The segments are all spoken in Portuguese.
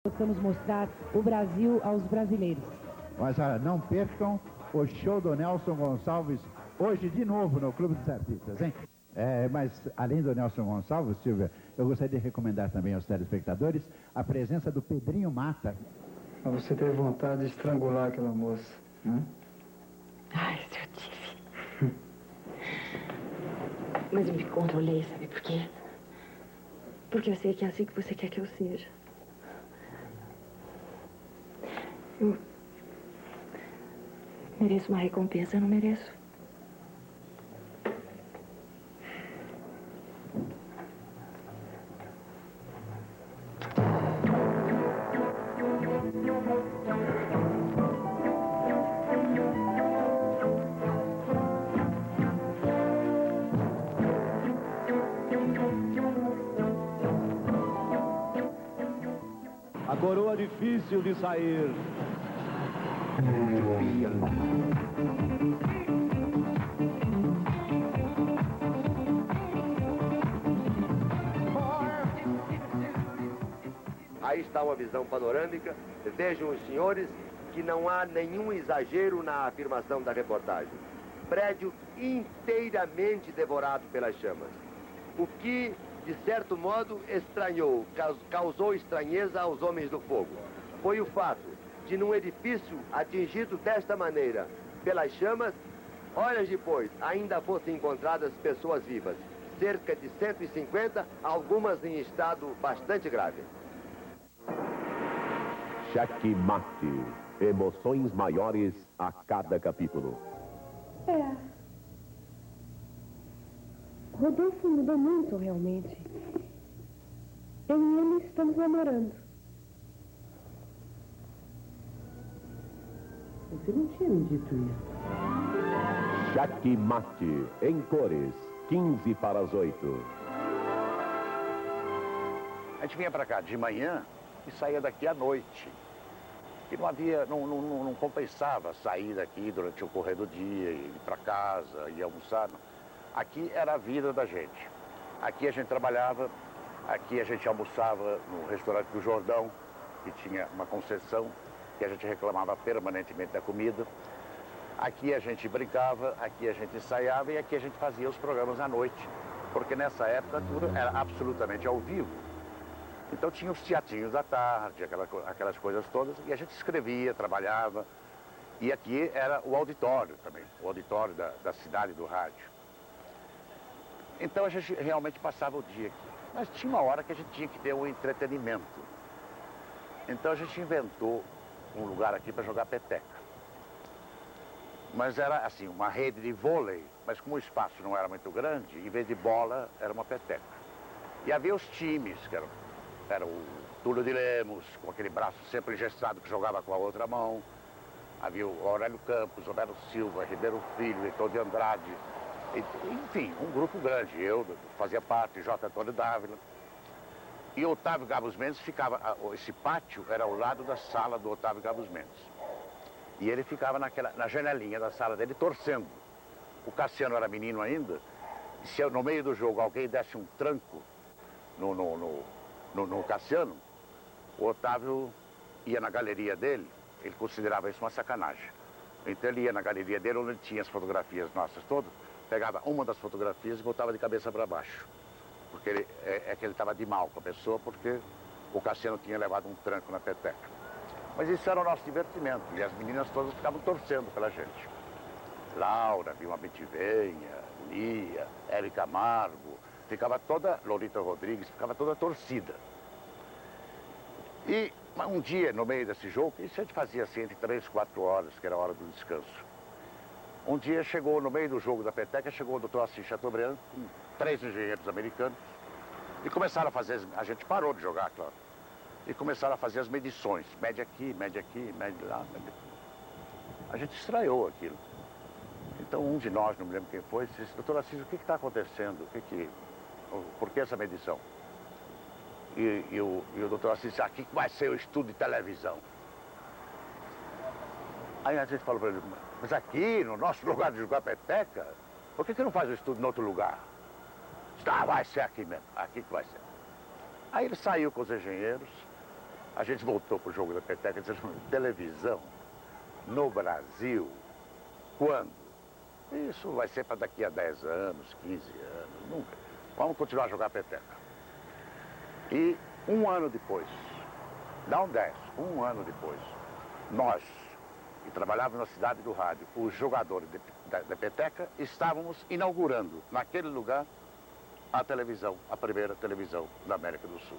Possamos mostrar o Brasil aos brasileiros. Mas não percam o show do Nelson Gonçalves hoje de novo no Clube dos Artistas, hein? Mas além do Nelson Gonçalves, Silvia, eu gostaria de recomendar também aos telespectadores a presença do Pedrinho Mata. Você teve vontade de estrangular aquela moça, né? Ai, se eu tive. Mas eu me controlei, sabe por quê? Porque eu sei que é assim que você quer que eu seja. Eu mereço uma recompensa, eu não mereço. A coroa difícil de sair. Aí está uma visão panorâmica. Vejam os senhores que não há nenhum exagero na afirmação da reportagem. Prédio inteiramente devorado pelas chamas. O que, de certo modo, estranhou, causou estranheza aos homens do fogo. Foi o fato de, num edifício atingido desta maneira pelas chamas, horas depois ainda fossem encontradas pessoas vivas. Cerca de 150, algumas em estado bastante grave. Checkmate. Emoções maiores a cada capítulo. Rodolfo mudou muito, realmente. Eu e ele estamos namorando. Você não tinha me dito isso. Checkmate. Em cores. 15 para as 8. A gente vinha para cá de manhã e saía daqui à noite. E não havia, não compensava sair daqui durante o correr do dia, ir para casa, ir almoçar. Não. Aqui era a vida da gente. Aqui a gente trabalhava, aqui a gente almoçava no restaurante do Jordão, que tinha uma concessão, que a gente reclamava permanentemente da comida. Aqui a gente brincava, aqui a gente ensaiava e aqui a gente fazia os programas à noite. Porque nessa época tudo era absolutamente ao vivo. Então tinha os teatrinhos da tarde, aquelas coisas todas, e a gente escrevia, trabalhava. E aqui era o auditório também, o auditório da cidade do rádio. Então a gente realmente passava o dia aqui. Mas tinha uma hora que a gente tinha que ter um entretenimento. Então a gente inventou um lugar aqui para jogar peteca. Mas era assim, uma rede de vôlei, mas como o espaço não era muito grande, em vez de bola, era uma peteca. E havia os times, que era o Túlio de Lemos, com aquele braço sempre engessado que jogava com a outra mão. Havia o Aurélio Campos, Roberto Silva, Ribeiro Filho, Heitor de Andrade. Enfim, um grupo grande. Eu fazia parte, J. Antônio Dávila. E o Otávio Gabos Mendes ficava... Esse pátio era ao lado da sala do Otávio Gabos Mendes. E ele ficava na janelinha da sala dele, torcendo. O Cassiano era menino ainda. E se no meio do jogo alguém desse um tranco no Cassiano, o Otávio ia na galeria dele, ele considerava isso uma sacanagem. Então ele ia na galeria dele, onde tinha as fotografias nossas todas, pegava uma das fotografias e botava de cabeça para baixo. Porque ele estava de mal com a pessoa, porque o Cassiano tinha levado um tranco na peteca. Mas isso era o nosso divertimento, e as meninas todas ficavam torcendo pela gente. Laura, Vilma Bentivenha, Lia, Érica Camargo, ficava toda, Lolita Rodrigues, ficava toda torcida. E um dia, no meio desse jogo, isso a gente fazia assim entre 3 e 4 horas, que era a hora do descanso. Um dia chegou, no meio do jogo da peteca, chegou o Dr. Assis Chateaubriand, com 3 engenheiros americanos, e começaram a fazer, a gente parou de jogar, claro, e começaram a fazer as medições, mede aqui, mede lá, mede aqui. A gente estranhou aquilo. Então um de nós, não me lembro quem foi, disse: Dr. Assis, o que está acontecendo? Por que essa medição? E o doutor Assis disse: aqui vai ser o estudo de televisão. Aí a gente falou para ele: mas aqui, no nosso lugar de jogar peteca, por que não faz o estudo em outro lugar? Disse: vai ser aqui mesmo, aqui que vai ser. Aí ele saiu com os engenheiros, A gente voltou pro jogo da peteca dizendo, televisão no Brasil, quando? Isso vai ser para daqui a 10 anos, 15 anos, nunca. Vamos continuar a jogar peteca. E um ano depois, não 10, um ano depois, nós, que trabalhávamos na cidade do rádio, os jogadores da peteca, estávamos inaugurando naquele lugar a televisão, a primeira televisão da América do Sul,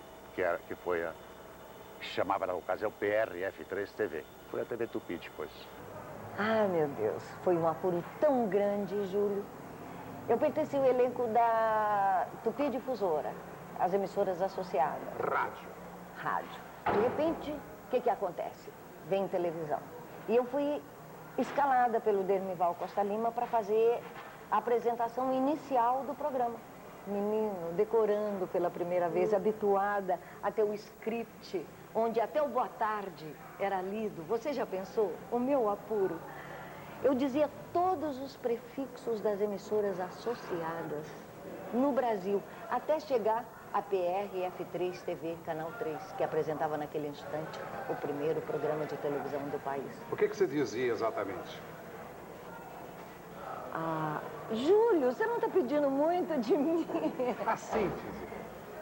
que foi a que chamava na ocasião PRF3 TV. Foi a TV Tupi depois. Ah, meu Deus, foi um apuro tão grande, Júlio. Eu pertenci ao elenco da Tupi Difusora, as emissoras associadas. Rádio. De repente, o que acontece? Vem televisão. E eu fui escalada pelo Dermival Costa Lima para fazer a apresentação inicial do programa. Menino, decorando pela primeira vez, habituada até o script, onde até o boa tarde era lido. Você já pensou? O meu apuro. Eu dizia todos os prefixos das emissoras associadas no Brasil, até chegar a PRF3 TV, Canal 3, que apresentava naquele instante o primeiro programa de televisão do país. O que você dizia exatamente? Ah, Júlio, você não está pedindo muito de mim. A síntese.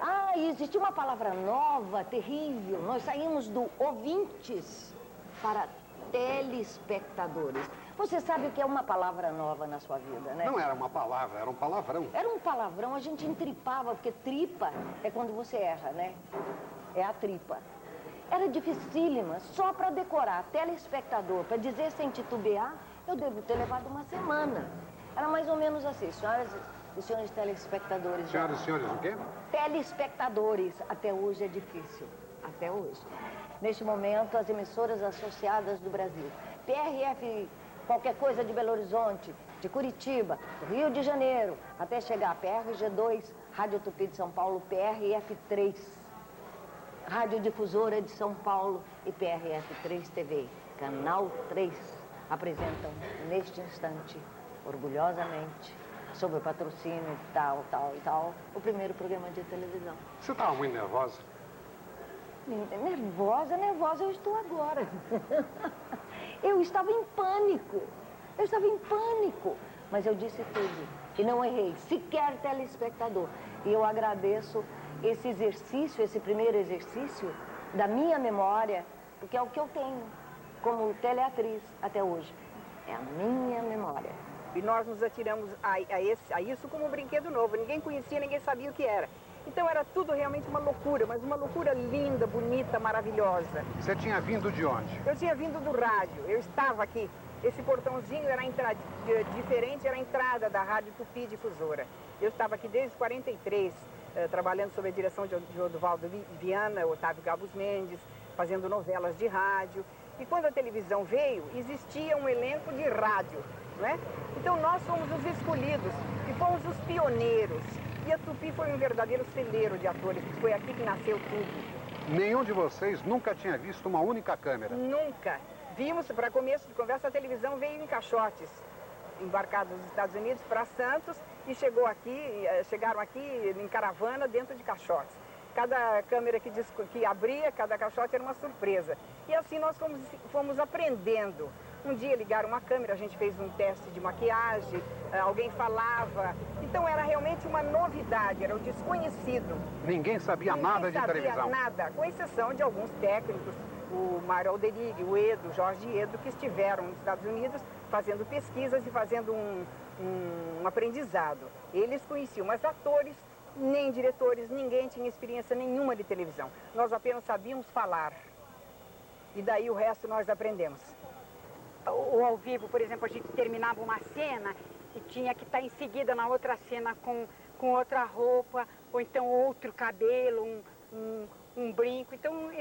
Ah, e existia uma palavra nova, terrível. Nós saímos do ouvintes para telespectadores. Você sabe o que é uma palavra nova na sua vida, né? Não era uma palavra, era um palavrão. Era um palavrão, a gente entripava, porque tripa é quando você erra, né? É a tripa. Era dificílima, só para decorar telespectador, para dizer sem titubear, eu devo ter levado uma semana. Era mais ou menos assim, senhoras e senhores telespectadores. Senhoras e senhores o quê? Telespectadores, até hoje é difícil, até hoje. Neste momento, as emissoras associadas do Brasil, PRF, qualquer coisa de Belo Horizonte, de Curitiba, Rio de Janeiro, até chegar a PRG2, Rádio Tupi de São Paulo, PRF3, Rádio Difusora de São Paulo e PRF3 TV, Canal 3, apresentam neste instante, orgulhosamente, sob o patrocínio tal, o primeiro programa de televisão. Você estava muito nervosa? Nervosa eu estou agora. Eu estava em pânico. Mas eu disse tudo. E não errei, sequer telespectador. E eu agradeço esse exercício, esse primeiro exercício da minha memória, porque é o que eu tenho como teleatriz até hoje. É a minha memória. E nós nos atiramos a isso como um brinquedo novo. Ninguém conhecia, ninguém sabia o que era. Então era tudo realmente uma loucura, mas uma loucura linda, bonita, maravilhosa. Você tinha vindo de onde? Eu tinha vindo do rádio, eu estava aqui. Esse portãozinho era diferente, era a entrada da Rádio Tupi Difusora. Eu estava aqui desde 43, trabalhando sob a direção de Oduvaldo Viana, Otávio Gabos Mendes, fazendo novelas de rádio. E quando a televisão veio, existia um elenco de rádio, não é? Então nós fomos os escolhidos e fomos os pioneiros. E a Tupi foi um verdadeiro celeiro de atores, foi aqui que nasceu tudo. Nenhum de vocês nunca tinha visto uma única câmera? Nunca. Vimos, para começo de conversa, a televisão veio em caixotes, embarcados dos Estados Unidos para Santos e chegaram aqui em caravana dentro de caixotes. Cada câmera que abria, cada caixote era uma surpresa. E assim nós fomos aprendendo. Um dia ligaram uma câmera, a gente fez um teste de maquiagem, alguém falava. Então era realmente uma novidade, era o desconhecido. Ninguém sabia nada de televisão? Ninguém sabia nada, com exceção de alguns técnicos, o Mário Alderig, o Edo, Jorge Edo, que estiveram nos Estados Unidos fazendo pesquisas e fazendo um aprendizado. Eles conheciam, mas atores, nem diretores, ninguém tinha experiência nenhuma de televisão. Nós apenas sabíamos falar. E daí o resto nós aprendemos. Ou ao vivo, por exemplo, a gente terminava uma cena e tinha que estar em seguida na outra cena com outra roupa, ou então outro cabelo, um brinco. Então,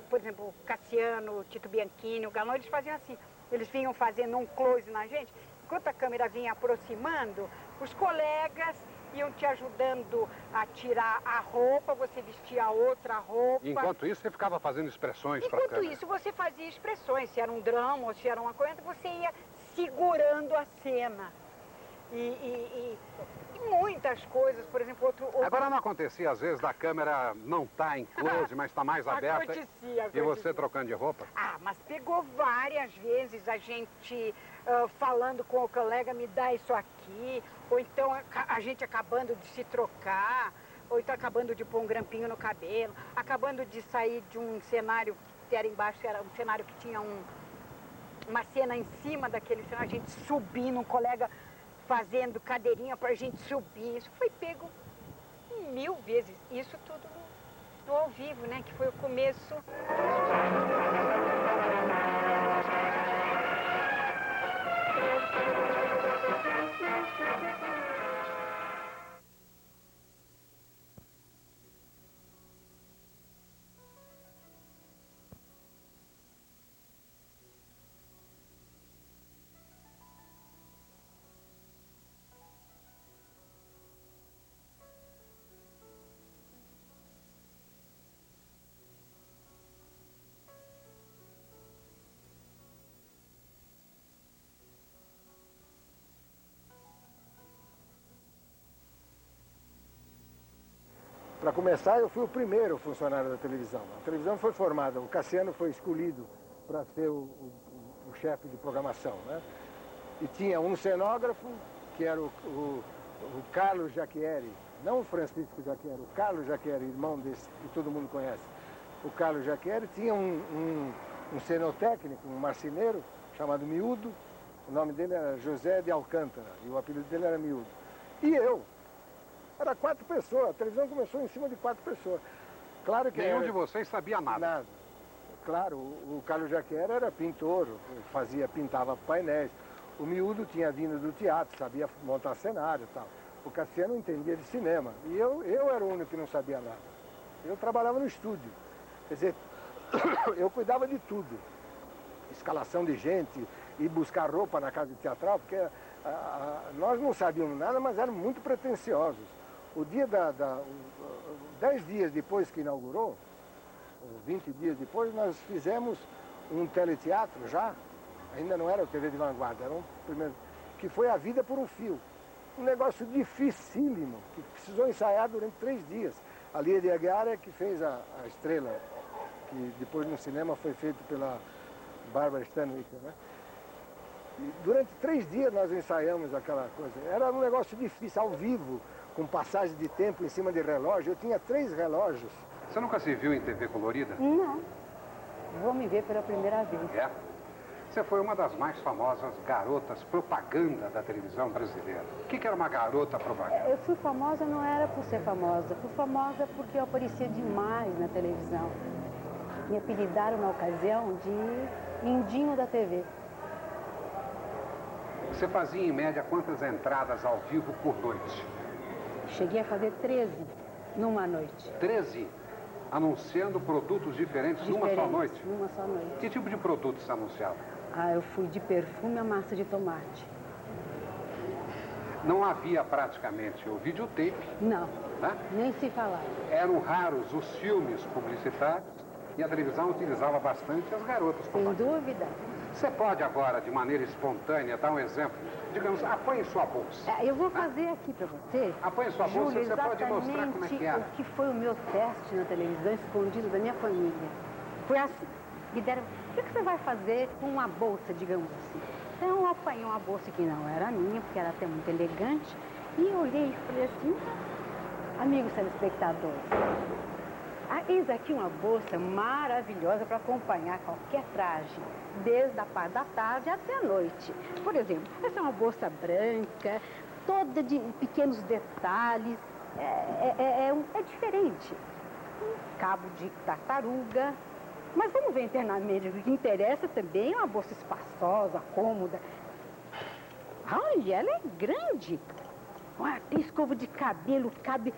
por exemplo, o Cassiano, o Tito Bianchini, o Galão, eles faziam assim. Eles vinham fazendo um close na gente. Enquanto a câmera vinha aproximando, os colegas iam te ajudando a tirar a roupa, você vestia outra roupa. Enquanto isso, você ficava fazendo expressões para a câmera? Enquanto isso, você fazia expressões. Se era um drama ou se era uma coisa, você ia segurando a cena. E muitas coisas, por exemplo, outro... Agora não acontecia, às vezes, da câmera não tá em close, mas está mais aberta. Acontecia. E você trocando de roupa? Ah, mas pegou várias vezes a gente falando com o colega, me dá isso aqui, ou então a gente acabando de se trocar, ou então acabando de pôr um grampinho no cabelo, acabando de sair de um cenário que era embaixo, era um cenário que tinha uma cena em cima daquele cenário, a gente subindo, um colega fazendo cadeirinha pra gente subir. Isso foi pego 1000 vezes. Isso tudo no ao vivo, né? Que foi o começo. Para começar, eu fui o primeiro funcionário da televisão. A televisão foi formada, o Cassiano foi escolhido para ser o chefe de programação, né? E tinha um cenógrafo, que era o Carlos Jacquieri, não o Francisco Jacquieri, o Carlos Jacquieri, irmão desse que todo mundo conhece. O Carlos Jacquieri tinha um cenotécnico, um marceneiro, chamado Miúdo. O nome dele era José de Alcântara e o apelido dele era Miúdo. E eu. Era 4 pessoas, a televisão começou em cima de 4 pessoas. Claro que nenhum de vocês sabia nada. Nada. Claro, o Carlos Jacquieri era pintor, pintava painéis. O Miúdo tinha vindo do teatro, sabia montar cenário e tal. O Cassiano entendia de cinema. E eu era o único que não sabia nada. Eu trabalhava no estúdio. Quer dizer, eu cuidava de tudo. Escalação de gente, ir buscar roupa na casa de teatral, porque nós não sabíamos nada, mas éramos muito pretensiosos. O dia 10 dias depois que inaugurou, 20 dias depois, nós fizemos um teleteatro já, ainda não era o TV de Vanguarda, era um primeiro, que foi A Vida por um Fio. Um negócio dificílimo, que precisou ensaiar durante 3 dias. A Lia de Aguiar é que fez a Estrela, que depois no cinema foi feito pela Bárbara Stanwyck, né? E durante 3 dias nós ensaiamos aquela coisa. Era um negócio difícil, ao vivo, com passagem de tempo em cima de relógio. Eu tinha 3 relógios. Você nunca se viu em TV colorida? Não. Vou me ver pela primeira vez. É? Você foi uma das mais famosas garotas propaganda da televisão brasileira. O que era uma garota propaganda? Eu fui famosa, não era por ser famosa. Fui famosa porque eu aparecia demais na televisão. Me apelidaram na ocasião de Indinho da TV. Você fazia, em média, quantas entradas ao vivo por noite? Cheguei a fazer 13 numa noite. 13? Anunciando produtos diferentes numa só noite? Numa só noite. Que tipo de produto você anunciava? Ah, eu fui de perfume a massa de tomate. Não havia praticamente o videotape. Não, né? Nem se falava. Eram raros os filmes publicitários e a televisão utilizava bastante as garotas. Sem dúvida. Você pode agora, de maneira espontânea, dar um exemplo? Digamos, apanhe sua bolsa. Eu vou fazer aqui para você. Apanhe sua bolsa, Júlio, você pode mostrar como é que era. O que foi o meu teste na televisão escondido da minha família. Foi assim. Me deram, o que você vai fazer com uma bolsa, digamos assim? Então eu apanhei uma bolsa que não era minha, porque era até muito elegante, e eu olhei e falei assim, amigos telespectadores, eis aqui uma bolsa maravilhosa para acompanhar qualquer traje, desde a parte da tarde até a noite. Por exemplo, essa é uma bolsa branca, toda de pequenos detalhes, é diferente. Um cabo de tartaruga. Mas vamos ver internamente, o que interessa também é uma bolsa espaçosa, cômoda. Olha, ela é grande. Olha, tem escova de cabelo, cabe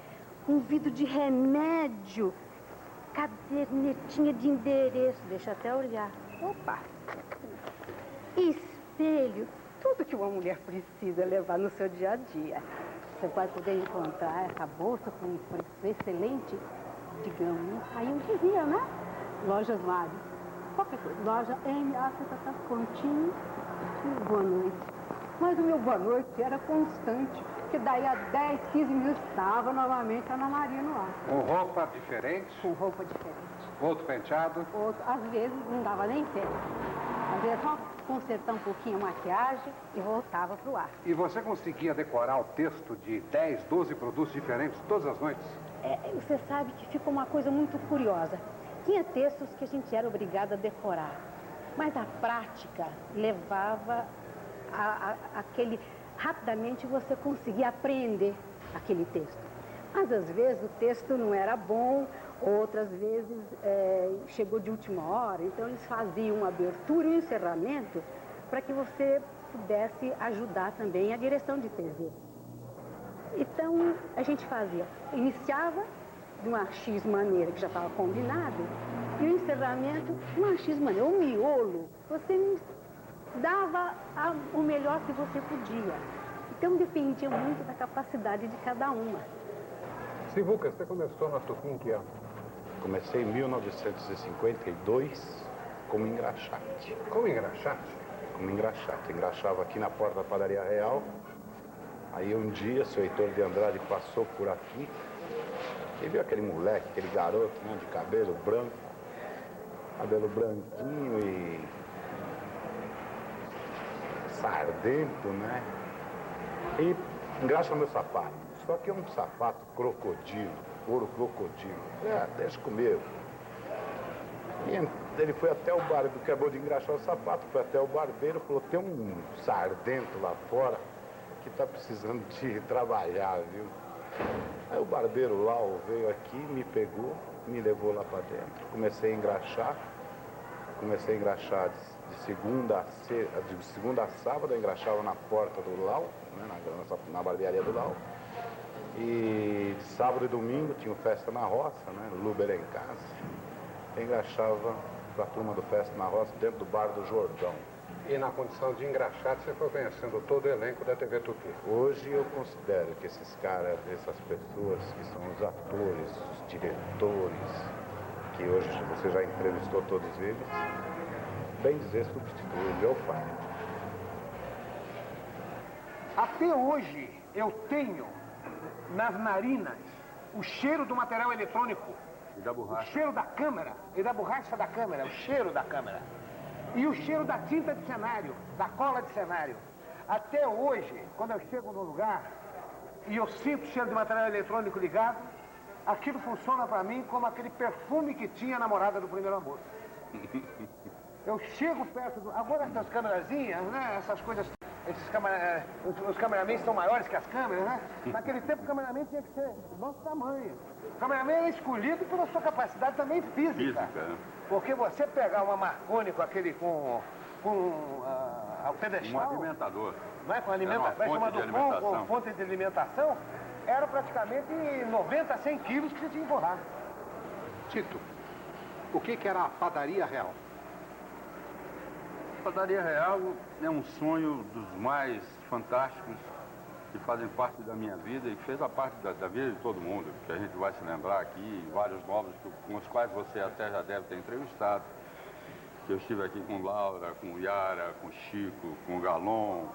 um vidro de remédio, cadernetinha de endereço, deixa eu até olhar. Opa! Espelho, tudo que uma mulher precisa levar no seu dia a dia. Você vai poder encontrar essa bolsa com um preço excelente, digamos, aí eu dizia, né? Lojas Mário. Qualquer coisa. Loja M.A. Prontinho. Boa noite. Mas o meu boa noite era constante. que daí a 10, 15 minutos estava novamente a Ana Maria no ar. Com roupa diferente? Com roupa diferente. Outro penteado? Outro, às vezes não dava nem pé. Às vezes só consertar um pouquinho a maquiagem e voltava para o ar. E você conseguia decorar o texto de 10, 12 produtos diferentes todas as noites? Você sabe que ficou uma coisa muito curiosa. Tinha textos que a gente era obrigado a decorar, mas a prática levava aquele... Rapidamente você conseguia aprender aquele texto. Mas às vezes o texto não era bom, outras vezes chegou de última hora, então eles faziam uma abertura e um encerramento para que você pudesse ajudar também a direção de TV. Então a gente iniciava de uma X maneira que já estava combinado, e o encerramento de uma X maneira, o miolo, você dava o melhor que você podia. Então dependia muito da capacidade de cada uma. Sivuca, você começou na Tupi em que ano? Comecei em 1952 como engraxate. Como engraxate? Como engraxate. Engraxava aqui na porta da Padaria Real. Aí um dia, o seu Heitor de Andrade passou por aqui e viu aquele moleque, aquele garoto, né, de cabelo branco, cabelo branquinho e sardento, né? E engraxa meu sapato. Só que é um sapato crocodilo, couro crocodilo. Deixa comigo. E ele foi até o barbeiro, acabou de engraxar o sapato, foi até o barbeiro e falou, tem um sardento lá fora que tá precisando de trabalhar, viu? Aí o barbeiro lá veio aqui, me pegou, me levou lá para dentro. Comecei a engraxar de segunda a sábado, eu engraxava na porta do Lau, né, na barbearia do Lau. E sábado e domingo tinha Festa na Roça, né, Luber em casa. Eu engraxava para a turma do Festa na Roça dentro do bar do Jordão. E na condição de engraxate, você foi conhecendo todo o elenco da TV Tupi? Hoje eu considero que esses caras, essas pessoas que são os atores, os diretores, que hoje você já entrevistou todos eles, bem dizer, substitui o meu pai. Até hoje eu tenho nas narinas o cheiro do material eletrônico. E da borracha. O cheiro da câmera, e da borracha da câmera, o cheiro da câmera. E o cheiro da tinta de cenário, da cola de cenário. Até hoje, quando eu chego num lugar e eu sinto o cheiro de material eletrônico ligado, aquilo funciona para mim como aquele perfume que tinha a namorada do primeiro amor. Eu chego perto do... Agora essas câmerazinhas, né? Essas coisas... Os cameramen são maiores que as câmeras, né? Naquele tempo o cameraman tinha que ser do nosso tamanho. O cameraman era escolhido pela sua capacidade também física. Porque você pegar uma Marconi com aquele... com o pedestal... Um alimentador. Não é? Com com fonte de alimentação, era praticamente 90 a 100 quilos que você tinha que empurrar. Tito, o que era a Padaria Real? A Padaria Real é um sonho dos mais fantásticos que fazem parte da minha vida e que fez a parte da vida de todo mundo, que a gente vai se lembrar aqui, vários novos com os quais você até já deve ter entrevistado. Eu estive aqui com Laura, com Yara, com Chico, com Galon,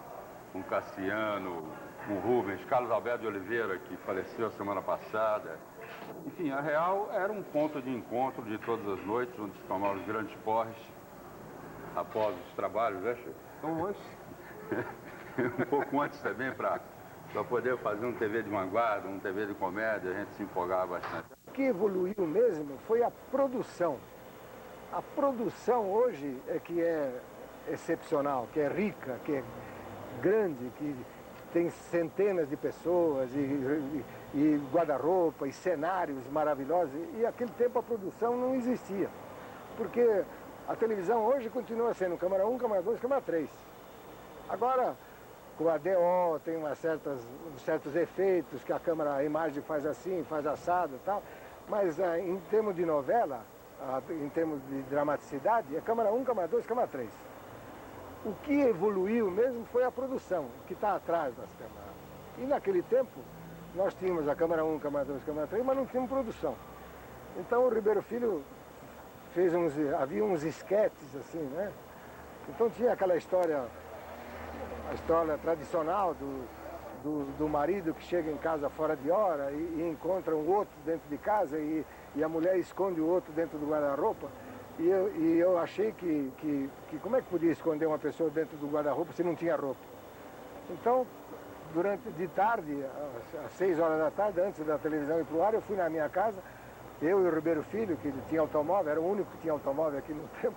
com Cassiano, com Rubens, Carlos Alberto de Oliveira, que faleceu a semana passada. Enfim, a Real era um ponto de encontro de todas as noites, onde se tomavam os grandes porres após os trabalhos, né, Chico? Então, antes? Um pouco antes também, para poder fazer um TV de vanguarda, um TV de comédia, a gente se empolgava bastante. O que evoluiu mesmo foi a produção. A produção hoje é que é excepcional, que é rica, que é grande, que tem centenas de pessoas e guarda-roupa e cenários maravilhosos. E naquele tempo a produção não existia, porque a televisão hoje continua sendo câmera 1, câmera 2, câmera 3. Agora, com a DO tem certos efeitos que a imagem faz assim, faz assado e tal, mas em termos de novela, em termos de dramaticidade, é câmera 1, câmera 2, câmera 3. O que evoluiu mesmo foi a produção, que está atrás das câmeras. E naquele tempo, nós tínhamos a câmera 1, câmera 2, câmera 3, mas não tínhamos produção. Então o Ribeiro Filho havia uns esquetes assim, né? Então tinha aquela história, a história tradicional do marido que chega em casa fora de hora e encontra um outro dentro de casa e a mulher esconde o outro dentro do guarda-roupa. E eu achei que como é que podia esconder uma pessoa dentro do guarda-roupa se não tinha roupa? Então, de tarde, às 6 horas da tarde, antes da televisão ir para o ar, eu fui na minha casa, eu e o Ribeiro Filho, que tinha automóvel, era o único que tinha automóvel aqui no tempo.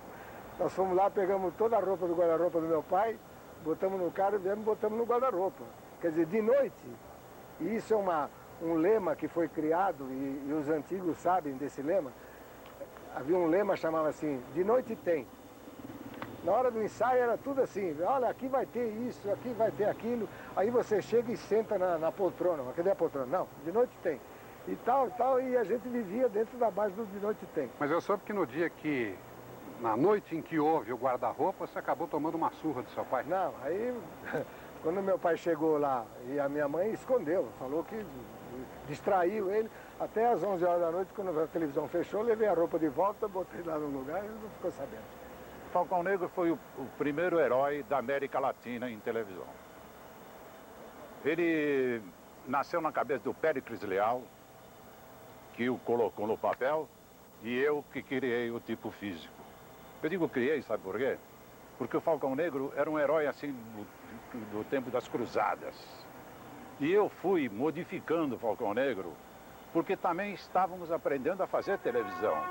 Nós fomos lá, pegamos toda a roupa do guarda-roupa do meu pai, botamos no carro e viemos e botamos no guarda-roupa. Quer dizer, de noite, e isso é um lema que foi criado, e os antigos sabem desse lema. Havia um lema que chamava assim, de noite tem. Na hora do ensaio era tudo assim, olha, aqui vai ter isso, aqui vai ter aquilo. Aí você chega e senta na poltrona, mas cadê a poltrona? Não, de noite tem. E tal, e a gente vivia dentro da base do de noite tem. Mas eu soube que no dia que, na noite em que houve o guarda-roupa, você acabou tomando uma surra do seu pai. Não, aí quando meu pai chegou lá e a minha mãe escondeu, falou que distraiu ele. Até às 11 horas da noite, quando a televisão fechou, levei a roupa de volta, botei lá no lugar e não ficou sabendo. Falcão Negro foi o primeiro herói da América Latina em televisão. Ele nasceu na cabeça do Péricles Leal, que o colocou no papel, e eu que criei o tipo físico. Eu digo criei, sabe por quê? Porque o Falcão Negro era um herói assim do tempo das cruzadas. E eu fui modificando o Falcão Negro, porque também estávamos aprendendo a fazer televisão.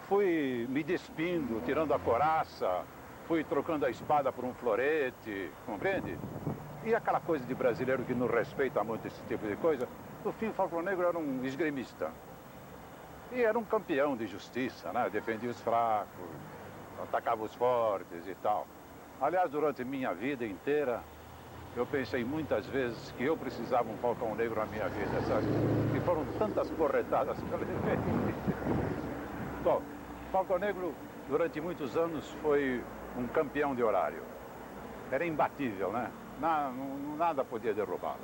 Fui me despindo, tirando a couraça, fui trocando a espada por um florete, compreende? E aquela coisa de brasileiro que não respeita muito esse tipo de coisa, no fim o Falcão Negro era um esgrimista. E era um campeão de justiça, né? Defendia os fracos, atacava os fortes e tal. Aliás, durante minha vida inteira, eu pensei muitas vezes que eu precisava um Falcão Negro na minha vida, sabe? E foram tantas porretadas que eu levei. Bom, Falcão Negro, durante muitos anos, foi um campeão de horário. Era imbatível, né? Nada podia derrubá-lo.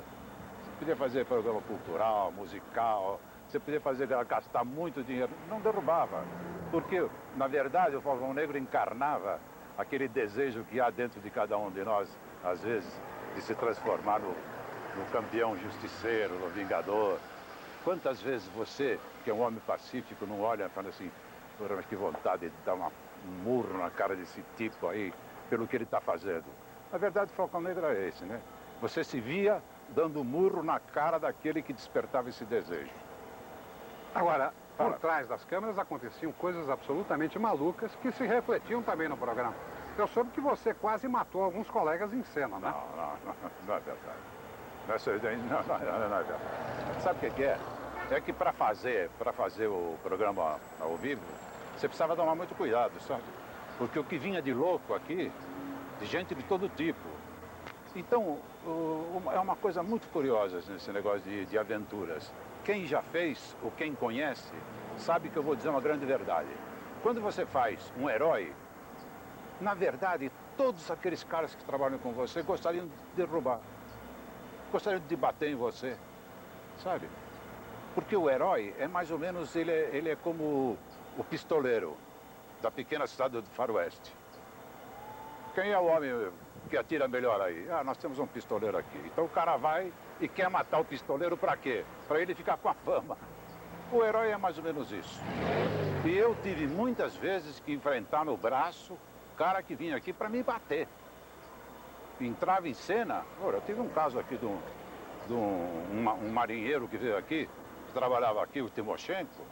Você podia fazer programa cultural, musical, você podia gastar muito dinheiro. Não derrubava. Porque, na verdade, o Falcão Negro encarnava aquele desejo que há dentro de cada um de nós, às vezes, de se transformar no campeão justiceiro, no vingador. Quantas vezes você, que é um homem pacífico, não olha e fala assim, mas que vontade de dar um murro na cara desse tipo aí, pelo que ele está fazendo. Na verdade, o Falcão Negro é esse, né? Você se via dando um murro na cara daquele que despertava esse desejo. Agora, por trás das câmeras aconteciam coisas absolutamente malucas que se refletiam também no programa. Eu soube que você quase matou alguns colegas em cena, né? Não é verdade. Não é verdade. Sabe o que é? É que para fazer o programa ao vivo, você precisava tomar muito cuidado, sabe? Porque o que vinha de louco aqui, de gente de todo tipo. Então, é uma coisa muito curiosa nesse negócio de aventuras. Quem já fez, ou quem conhece, sabe que eu vou dizer uma grande verdade. Quando você faz um herói, na verdade, todos aqueles caras que trabalham com você gostariam de derrubar, gostariam de bater em você, sabe? Porque o herói é mais ou menos, ele é como o pistoleiro da pequena cidade do Faroeste. Quem é o homem que atira melhor aí? Ah, nós temos um pistoleiro aqui. Então o cara vai e quer matar o pistoleiro para quê? Para ele ficar com a fama. O herói é mais ou menos isso. E eu tive muitas vezes que enfrentar no braço cara que vinha aqui para me bater. Entrava em cena. Ora, eu tive um caso aqui de um marinheiro que veio aqui, que trabalhava aqui, o Timoshenko.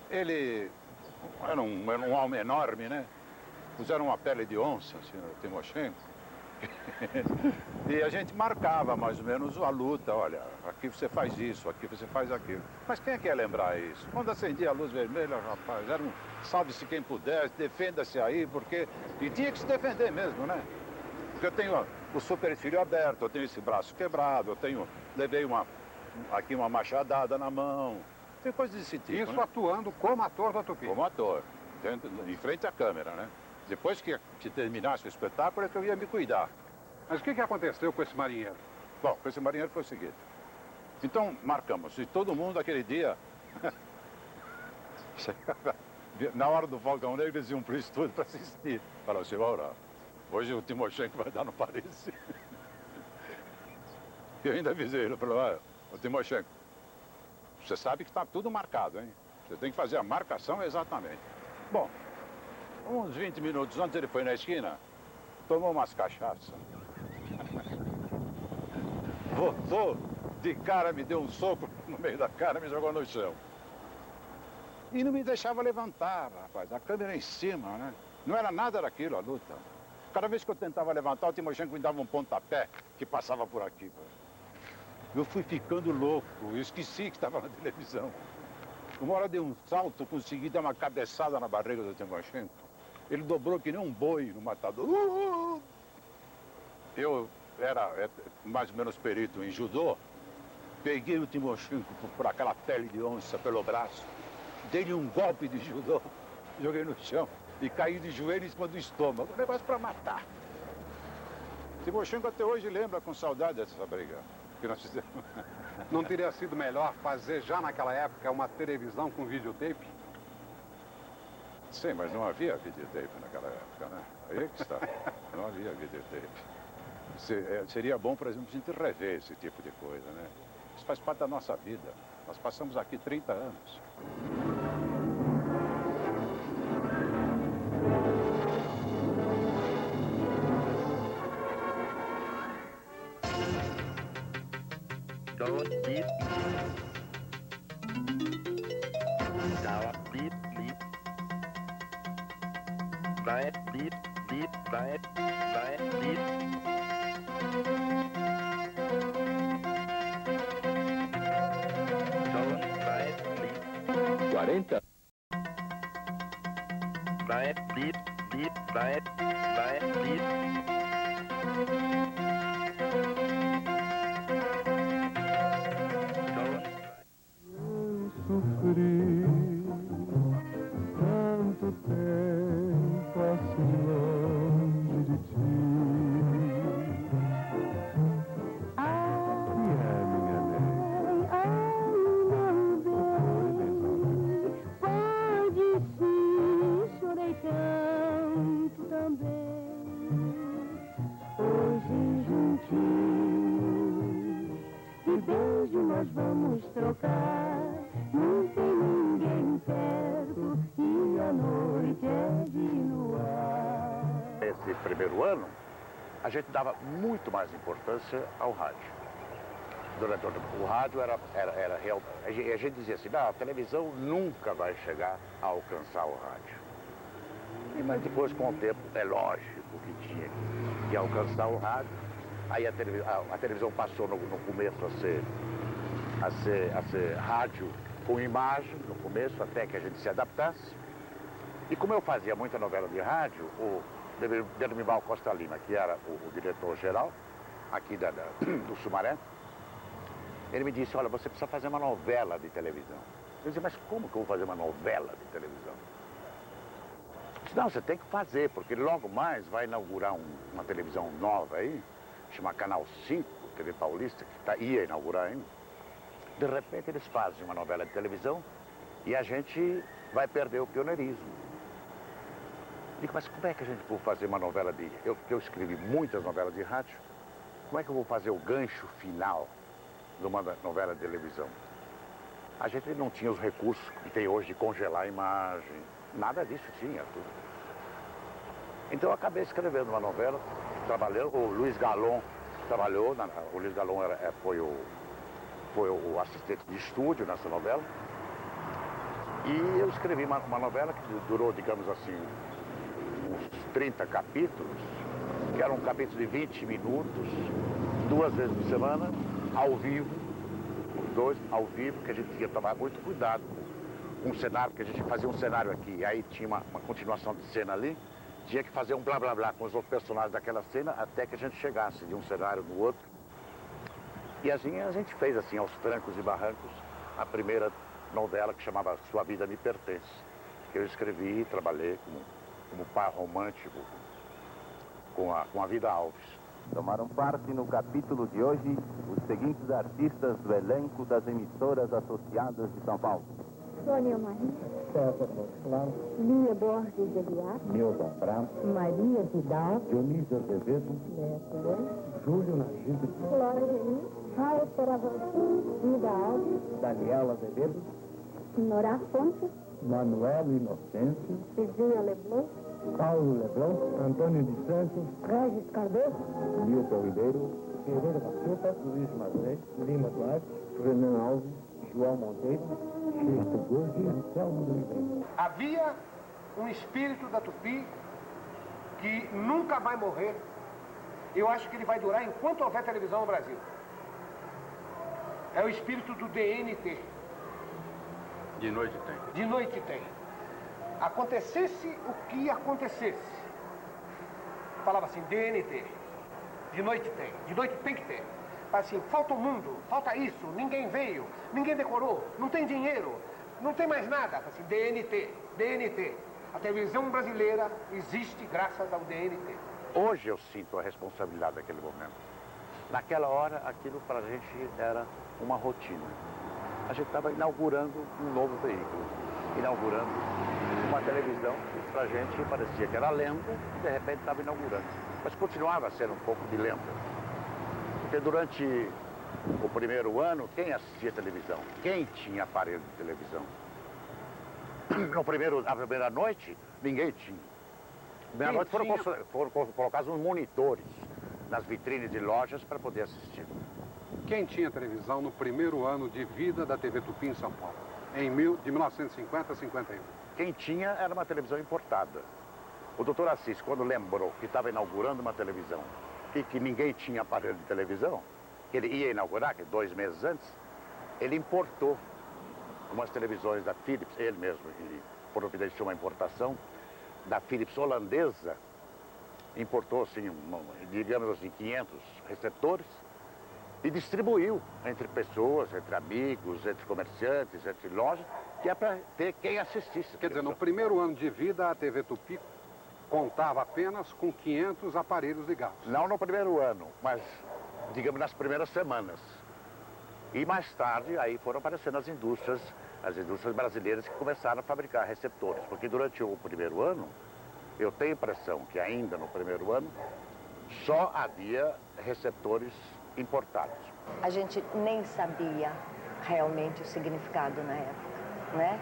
Ele era um homem enorme, né? Puseram uma pele de onça, assim, o Timoshenko. E a gente marcava mais ou menos a luta. Olha, aqui você faz isso, aqui você faz aquilo. Mas quem é que ia lembrar isso? Quando acendia a luz vermelha, rapaz, era um salve-se quem pudesse, defenda-se aí, porque... E tinha que se defender mesmo, né? Porque eu tenho o supercílio aberto, eu tenho esse braço quebrado, levei aqui uma machadada na mão. Tem coisas desse tipo, Isso, né? atuando como ator da Tupi. Como ator, em frente à câmera, né? Depois que terminasse o espetáculo é que eu ia me cuidar. Mas o que aconteceu com esse marinheiro? Bom, com esse marinheiro foi o seguinte. Então, marcamos. E todo mundo aquele dia... Na hora do Falcão Negro, eles iam para o estúdio para assistir. Falaram assim, ora, hoje o Timoshenko vai dar no Paris. E eu ainda avisei ele, falei, olha, ô Timochenko, você sabe que está tudo marcado, hein? Você tem que fazer a marcação exatamente. Bom, uns 20 minutos antes ele foi na esquina, tomou umas cachaças. Voltou, de cara me deu um soco no meio da cara, me jogou no chão. E não me deixava levantar, rapaz, a câmera em cima, né? Não era nada daquilo a luta. Cada vez que eu tentava levantar, o Timochenko me dava um pontapé que passava por aqui. Eu fui ficando louco, eu esqueci que estava na televisão. Uma hora dei um salto, consegui dar uma cabeçada na barriga do Timochenko. Ele dobrou que nem um boi no matador. Eu era mais ou menos perito em judô. Peguei o Timochenko por aquela pele de onça pelo braço. Dei-lhe um golpe de judô, joguei no chão e caí de joelho em cima do estômago. Um negócio para matar. Timochenko até hoje lembra com saudade dessa briga que nós fizemos. Não teria sido melhor fazer já naquela época uma televisão com videotape? Sim, mas não havia videotape naquela época, né? Aí é que está. Não havia videotape. Seria bom, por exemplo, a gente rever esse tipo de coisa, né? Isso faz parte da nossa vida. Nós passamos aqui 30 anos. Esse primeiro ano, a gente dava muito mais importância ao rádio. O rádio era real. A gente dizia assim, a televisão nunca vai chegar a alcançar o rádio. Mas depois, com o tempo, é lógico que tinha que alcançar o rádio. Aí a televisão passou no começo a ser rádio com imagem, no começo, até que a gente se adaptasse. E como eu fazia muita novela de rádio, o Delmival Costa Lima, que era o diretor-geral aqui do Sumaré, ele me disse, olha, você precisa fazer uma novela de televisão. Eu disse, mas como que eu vou fazer uma novela de televisão? Eu disse, não, você tem que fazer, porque logo mais vai inaugurar uma televisão nova aí, chama Canal 5, TV Paulista, que ia inaugurar ainda. De repente eles fazem uma novela de televisão e a gente vai perder o pioneirismo. Digo, mas como é que a gente vai fazer uma novela de... Eu escrevi muitas novelas de rádio, como é que eu vou fazer o gancho final de uma novela de televisão? A gente não tinha os recursos que tem hoje de congelar a imagem, nada disso tinha, tudo. Então eu acabei escrevendo uma novela, trabalhando, o Luiz Galon trabalhou, o Luiz Galon foi o assistente de estúdio nessa novela. E eu escrevi uma novela que durou, digamos assim, uns 30 capítulos, que eram capítulos de 20 minutos, 2 vezes por semana, ao vivo, os dois ao vivo, que a gente tinha que tomar muito cuidado com um cenário, porque a gente fazia um cenário aqui, aí tinha uma continuação de cena ali, tinha que fazer um blá blá blá com os outros personagens daquela cena, até que a gente chegasse de um cenário no outro. E assim a gente fez, assim, aos trancos e barrancos, a primeira novela que chamava Sua Vida Me Pertence, que eu escrevi e trabalhei como par romântico com a Vida Alves. Tomaram parte no capítulo de hoje os seguintes artistas do elenco das emissoras associadas de São Paulo. Sônia Maria. César Claro. Lia Borges de Aguiar. Milton Prado. Maria Vidal. Dionísio Azevedo. Júlio Nagido. Flora Geni. Raia Peravanti. Ida Alves. Daniela Azevedo. Norá Fonte. Manuel Inocêncio. Cidinha Leblon. Paulo Leblon. Antônio de Santos. Regis Cardoso. Milton Ribeiro. Ferreira da Silva. Luiz Madré. Lima Duarte. Renan Alves. João Monteiro. Chico Gordi e Anselmo do Ribeiro. Havia um espírito da Tupi que nunca vai morrer. Eu acho que ele vai durar enquanto houver televisão no Brasil. É o espírito do DNT. De noite tem. De noite tem. Acontecesse o que acontecesse. Falava assim, DNT. De noite tem. De noite tem que ter. Assim, falta o mundo, falta isso, ninguém veio, ninguém decorou, não tem dinheiro, não tem mais nada. Assim, DNT, DNT. A televisão brasileira existe graças ao DNT. Hoje eu sinto a responsabilidade daquele momento. Naquela hora, aquilo para a gente era uma rotina. A gente estava inaugurando um novo veículo, inaugurando uma televisão que para a gente parecia que era lenda, e de repente estava inaugurando. Mas continuava sendo um pouco de lenda. Porque durante o primeiro ano, quem assistia televisão? Quem tinha aparelho de televisão? Na primeira noite, ninguém tinha. Na primeira noite foram colocados uns monitores nas vitrines de lojas para poder assistir. Quem tinha televisão no primeiro ano de vida da TV Tupi em São Paulo? De 1950 a 51. Quem tinha era uma televisão importada. O doutor Assis, quando lembrou que estava inaugurando uma televisão e que ninguém tinha aparelho de televisão, que ele ia inaugurar, que 2 meses antes, ele importou umas televisões da Philips, ele mesmo, ele providenciou uma importação da Philips holandesa, importou, assim, digamos assim, 500 receptores e distribuiu entre pessoas, entre amigos, entre comerciantes, entre lojas, que é para ter quem assistisse. Quer dizer, no primeiro ano de vida, a TV Tupi contava apenas com 500 aparelhos ligados. Não no primeiro ano, mas, digamos, nas primeiras semanas. E mais tarde, aí foram aparecendo as indústrias brasileiras que começaram a fabricar receptores. Porque durante o primeiro ano, eu tenho a impressão que ainda no primeiro ano, só havia receptores importados. A gente nem sabia realmente o significado na época, né?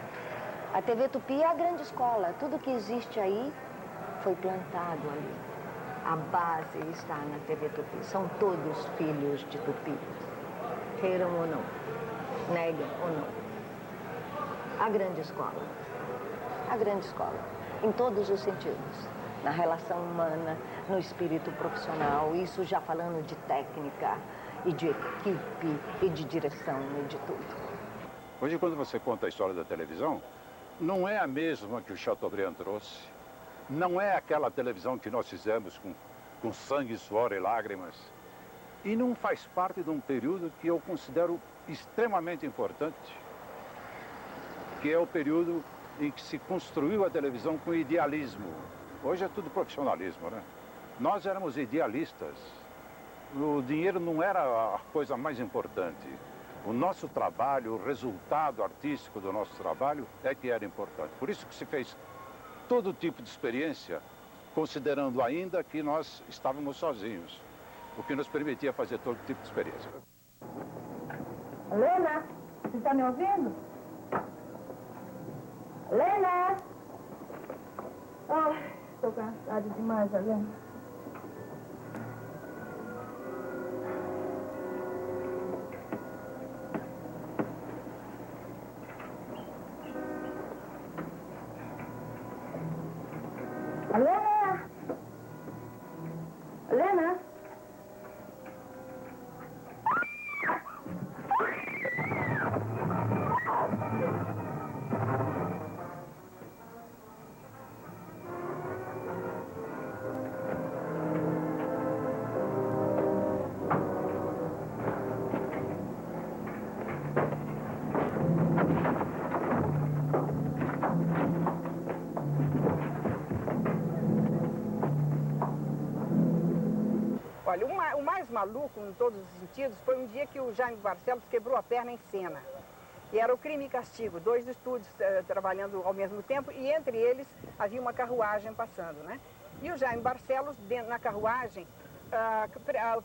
A TV Tupi é a grande escola, tudo que existe aí foi plantado ali. A base está na TV Tupi. São todos filhos de Tupi. Queiram ou não. Neguem ou não. A grande escola. A grande escola. Em todos os sentidos. Na relação humana, no espírito profissional. Isso já falando de técnica e de equipe e de direção e de tudo. Hoje, quando você conta a história da televisão, não é a mesma que o Chateaubriand trouxe. Não é aquela televisão que nós fizemos com sangue, suor e lágrimas. E não faz parte de um período que eu considero extremamente importante, que é o período em que se construiu a televisão com idealismo. Hoje é tudo profissionalismo, né? Nós éramos idealistas. O dinheiro não era a coisa mais importante. O nosso trabalho, o resultado artístico do nosso trabalho é que era importante. Por isso que se fez todo tipo de experiência, considerando ainda que nós estávamos sozinhos, o que nos permitia fazer todo tipo de experiência. Lena, você está me ouvindo? Lena! Ai, estou cansada demais, Lena. Lena! Lena! Olha, o mais maluco, em todos os sentidos, foi um dia que o Jaime Barcelos quebrou a perna em cena. E era o Crime e Castigo, 2 estúdios trabalhando ao mesmo tempo, e entre eles havia uma carruagem passando, né? E o Jaime Barcelos, dentro, na carruagem, a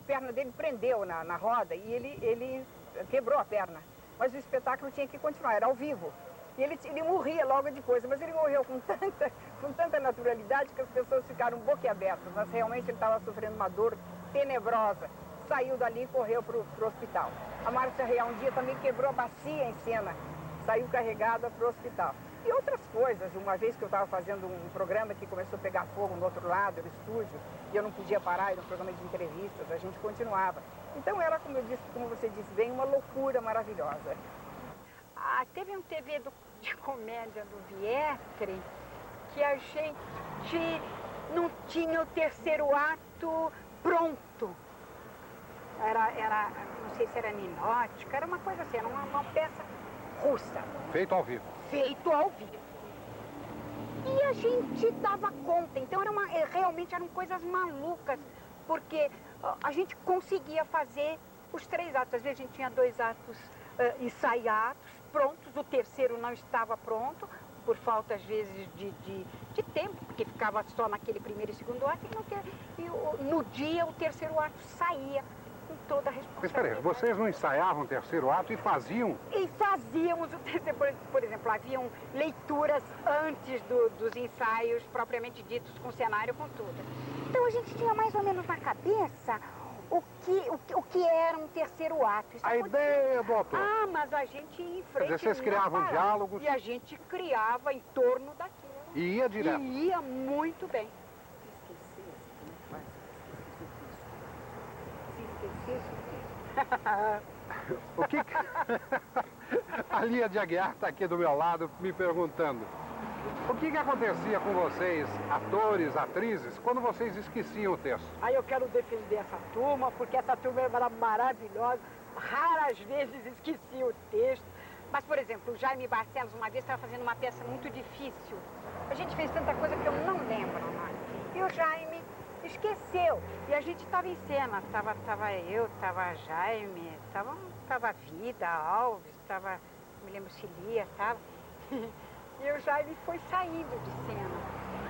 perna dele prendeu na roda e ele quebrou a perna. Mas o espetáculo tinha que continuar, era ao vivo. E ele morria logo depois, mas ele morreu com tanta naturalidade que as pessoas ficaram boquiabertas. Mas realmente ele estava sofrendo uma dor tenebrosa. Saiu dali e correu para o hospital. A Márcia Real um dia também quebrou a bacia em cena, saiu carregada para o hospital. E outras coisas, uma vez que eu estava fazendo um programa que começou a pegar fogo no outro lado do estúdio, e eu não podia parar, era um programa de entrevistas, a gente continuava. Então era, como você disse bem, uma loucura maravilhosa. Teve um TV de comédia do Vietri que a gente não tinha o terceiro ato pronto. Não sei se era ninótica, era uma coisa assim, era uma peça russa. Feito ao vivo. Feito ao vivo. E a gente dava conta, então realmente eram coisas malucas, porque a gente conseguia fazer os 3 atos. Às vezes a gente tinha 2 atos ensaiados, prontos, o terceiro não estava pronto, por falta às vezes de tempo, porque ficava só naquele primeiro e segundo ato, e no dia o terceiro ato saía com toda a responsabilidade. Mas peraí, vocês não ensaiavam o terceiro ato e faziam? E fazíamos o terceiro, por exemplo, haviam leituras antes dos ensaios propriamente ditos, com cenário, com tudo. Então a gente tinha mais ou menos na cabeça o que era um terceiro ato. Isso a ideia do autor. Mas a gente ia em frente. Quer dizer, vocês criavam diálogos. E a gente criava em torno daquilo. E ia direto. E ia muito bem. O que... A Lia de Aguiar está aqui do meu lado me perguntando o que acontecia com vocês, atores, atrizes, quando vocês esqueciam o texto? Eu quero defender essa turma, porque essa turma era maravilhosa. Raras vezes esquecia o texto. Mas, por exemplo, o Jaime Barcelos uma vez estava fazendo uma peça muito difícil. A gente fez tanta coisa que eu não lembro mais. E o Jaime esqueceu. E a gente estava em cena. Tava eu, estava Jaime, estava Vida Alves, estava, me lembro, Cilia, estava. E o Jaime foi saindo de cena.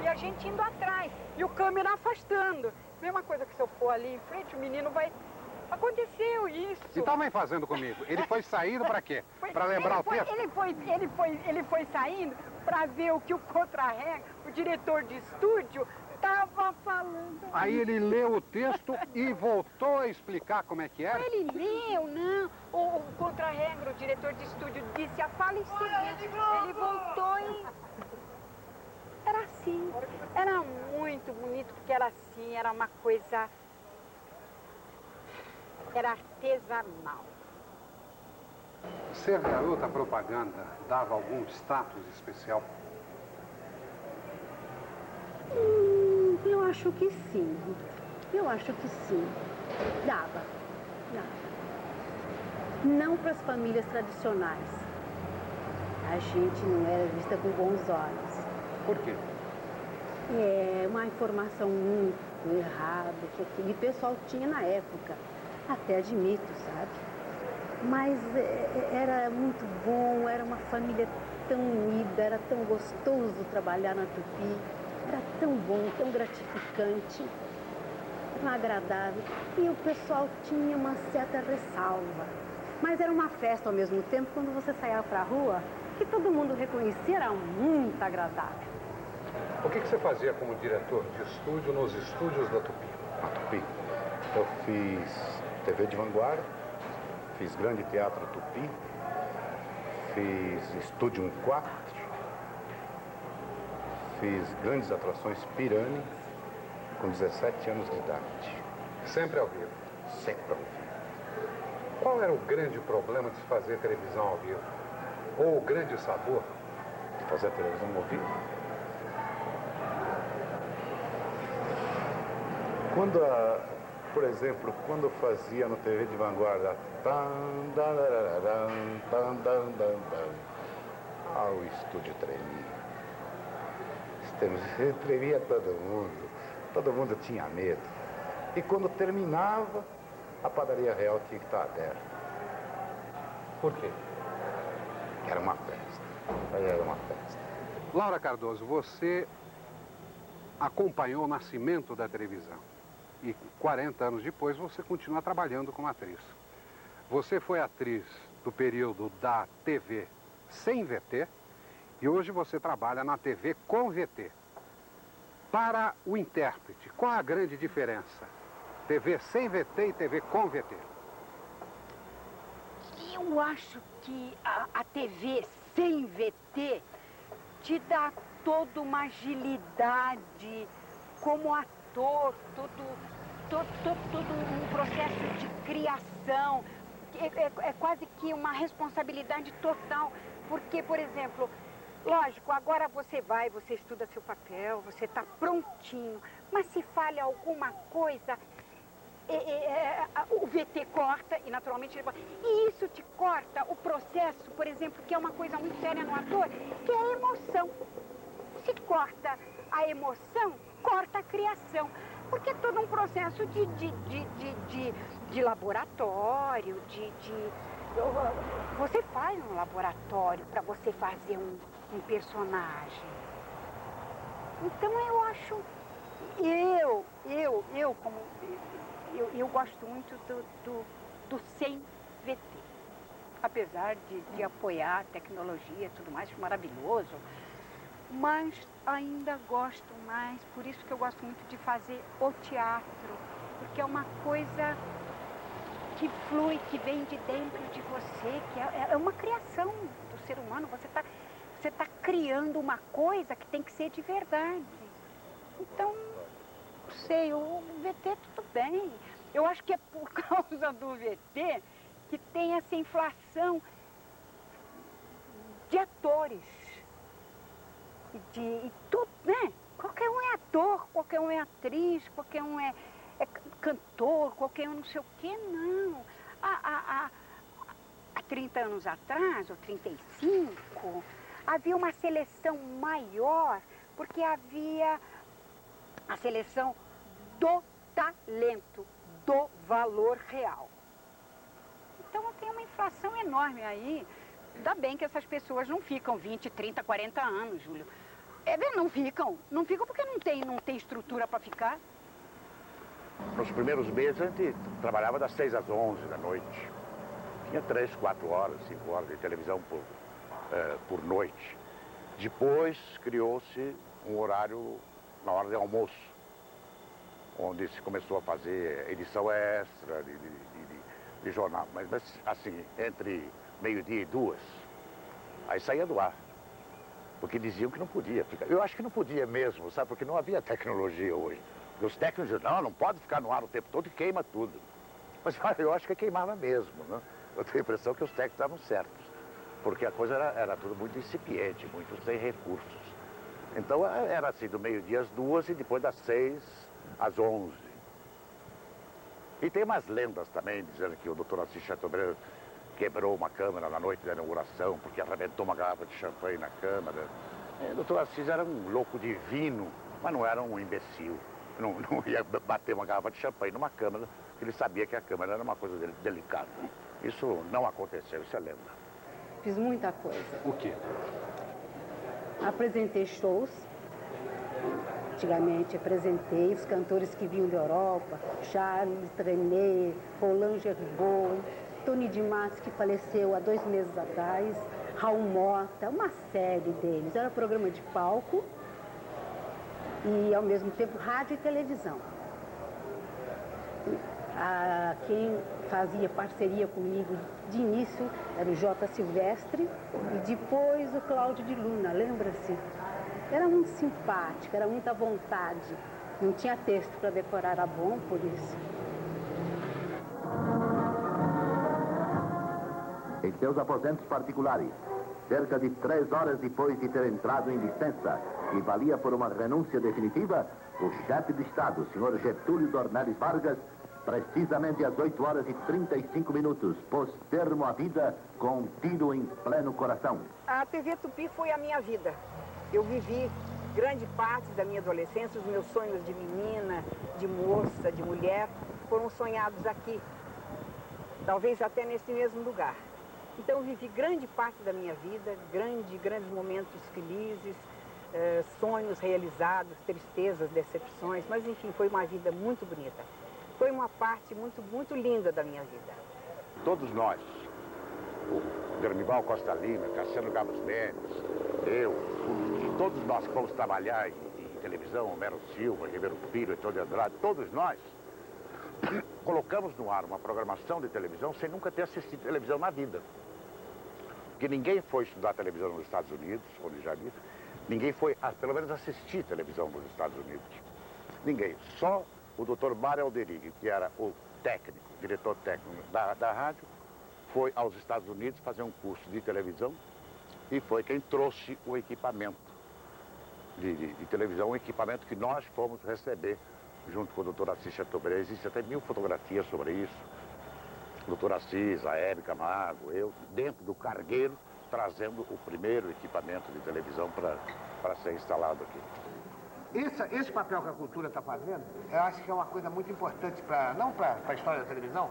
E a gente indo atrás. E o câmera afastando. Mesma coisa que se eu for ali em frente, o menino vai... Aconteceu isso. E também fazendo comigo. Ele foi saindo para quê? Para lembrar o texto? Ele foi saindo para ver o que o contra-regra, o diretor de estúdio, estava falando. Aí ele leu o texto e voltou a explicar como é que era? Ele leu, não. O contra-regra, o diretor de estúdio, disse a fala em seguinte. Ele voltou e... Era assim. Era muito bonito, porque era assim, era uma coisa... Era artesanal. Ser garota propaganda dava algum status especial? Eu acho que sim. Dava. Não para as famílias tradicionais. A gente não era vista com bons olhos. Por quê? É uma informação muito errada que aquele pessoal tinha na época. Até admito, sabe? Mas era muito bom, era uma família tão unida, era tão gostoso trabalhar na Tupi. Era tão bom, tão gratificante, tão agradável. E o pessoal tinha uma certa ressalva. Mas era uma festa ao mesmo tempo, quando você saía para a rua, que todo mundo reconhecia, era muito agradável. O que você fazia como diretor de estúdio nos estúdios da Tupi? Na Tupi, eu fiz TV de vanguarda, fiz Grande Teatro Tupi, fiz Estúdio 4, fiz grandes atrações Pirani, com 17 anos de idade. Sempre ao vivo? Sempre ao vivo. Qual era o grande problema de se fazer televisão ao vivo? Ou o grande sabor de fazer televisão ao vivo? Por exemplo, quando fazia no TV de vanguarda, o estúdio tremia todo mundo tinha medo. E quando terminava, a padaria real tinha que estar aberta. Por quê? Era uma festa. Era uma festa. Laura Cardoso, você acompanhou o nascimento da televisão. E 40 anos depois você continua trabalhando como atriz. Você foi atriz do período da TV sem VT e hoje você trabalha na TV com VT. Para o intérprete, qual a grande diferença? TV sem VT e TV com VT? Eu acho que a TV sem VT te dá toda uma agilidade como ator, todo um processo de criação. É quase que uma responsabilidade total, porque, por exemplo, lógico, agora você estuda seu papel, você está prontinho, mas se falha alguma coisa, o VT corta e naturalmente ele corta. E isso te corta o processo, por exemplo, que é uma coisa muito séria no ator, que é a emoção. Se corta a emoção, corta a criação. Porque é todo um processo de laboratório, você faz um laboratório para você fazer um personagem. Então eu acho, eu gosto muito do sem VT. Apesar de apoiar a tecnologia e tudo mais, maravilhoso. Mas ainda gosto mais, por isso que eu gosto muito de fazer o teatro, porque é uma coisa que flui, que vem de dentro de você, que é uma criação do ser humano. Você tá criando uma coisa que tem que ser de verdade. Então, não sei, o VT tudo bem. Eu acho que é por causa do VT que tem essa inflação de atores. E tudo, né? Qualquer um é ator, qualquer um é atriz, qualquer um é cantor, qualquer um não sei o quê, não. Há 30 anos atrás, ou 35, havia uma seleção maior, porque havia a seleção do talento, do valor real. Então tem uma inflação enorme aí. Ainda bem que essas pessoas não ficam 20, 30, 40 anos, Júlio. Não ficam porque não tem estrutura para ficar. Nos primeiros meses a gente trabalhava das 6 às 11 da noite. Tinha 3, 4 horas, 5 horas de televisão por noite. Depois criou-se um horário na hora de almoço, onde se começou a fazer edição extra de jornal. Mas assim, entre meio-dia e 2, aí saía do ar. Porque diziam que não podia ficar. Eu acho que não podia mesmo, sabe? Porque não havia tecnologia hoje. E os técnicos diziam, não pode ficar no ar o tempo todo e queima tudo. Mas eu acho que queimava mesmo, né? Eu tenho a impressão que os técnicos estavam certos. Porque a coisa era tudo muito incipiente, muito sem recursos. Então era assim, do meio-dia às 2 e depois das 6 às 11. E tem umas lendas também, dizendo que o Dr. Assis Chateaubriand quebrou uma câmera na noite da inauguração, porque arrebentou uma garrafa de champanhe na câmera. O Dr. Assis era um louco divino, mas não era um imbecil. Não ia bater uma garrafa de champanhe numa câmera, porque ele sabia que a câmera era uma coisa delicada. Isso não aconteceu, isso é lenda. Fiz muita coisa. O quê? Apresentei shows. Antigamente apresentei os cantores que vinham da Europa, Charles Trenet, Roland Gerbaud, Tony Dimas, que faleceu há 2 meses atrás, Raul Mota, uma série deles. Era programa de palco e, ao mesmo tempo, rádio e televisão. Quem fazia parceria comigo de início era o J. Silvestre e depois o Cláudio de Luna, lembra-se? Era muito simpático, era muita vontade. Não tinha texto para decorar, era bom por isso. Em seus aposentos particulares, cerca de 3 horas depois de ter entrado em licença, que valia por uma renúncia definitiva, o chefe de Estado, o senhor Getúlio Dornelles Vargas, precisamente às 8 horas e 35 minutos, pôs termo à vida com um tiro em pleno coração. A TV Tupi foi a minha vida. Eu vivi grande parte da minha adolescência, os meus sonhos de menina, de moça, de mulher, foram sonhados aqui. Talvez até nesse mesmo lugar. Então eu vivi grande parte da minha vida, grandes momentos felizes, sonhos realizados, tristezas, decepções, mas enfim, foi uma vida muito bonita. Foi uma parte muito linda da minha vida. Todos nós, o Dermival Costa Lima, Cassiano Gabos Mendes, eu, todos nós que fomos trabalhar em televisão, Homero Silva, Ribeiro Filho, Heitor de Andrade, todos nós colocamos no ar uma programação de televisão sem nunca ter assistido televisão na vida. Porque ninguém foi estudar televisão nos Estados Unidos, onde já disse, ninguém foi, pelo menos, assistir televisão nos Estados Unidos. Ninguém. Só o Dr. Mário Alderig, que era o técnico, diretor técnico da rádio, foi aos Estados Unidos fazer um curso de televisão e foi quem trouxe o equipamento de televisão, um equipamento que nós fomos receber junto com o Dr. Assis Chateaubriand. Existem até 1000 fotografias sobre isso. O Dr. Assis, a Hebe Camargo, eu, dentro do cargueiro, trazendo o primeiro equipamento de televisão para ser instalado aqui. Esse papel que a cultura está fazendo, eu acho que é uma coisa muito importante, não para a história da televisão,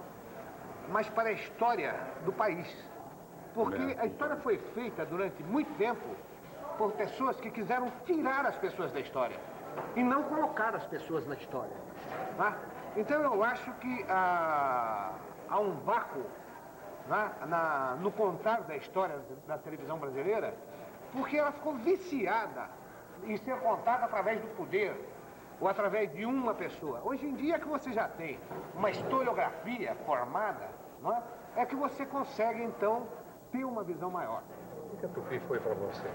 mas para a história do país. Porque a história foi feita durante muito tempo por pessoas que quiseram tirar as pessoas da história e não colocar as pessoas na história. Tá? Então eu acho que há um vácuo, né, no contar da história da televisão brasileira, porque ela ficou viciada em ser contada através do poder ou através de uma pessoa. Hoje em dia que você já tem uma historiografia formada, não é? É que você consegue, então, ter uma visão maior. O que a Tupi foi para você?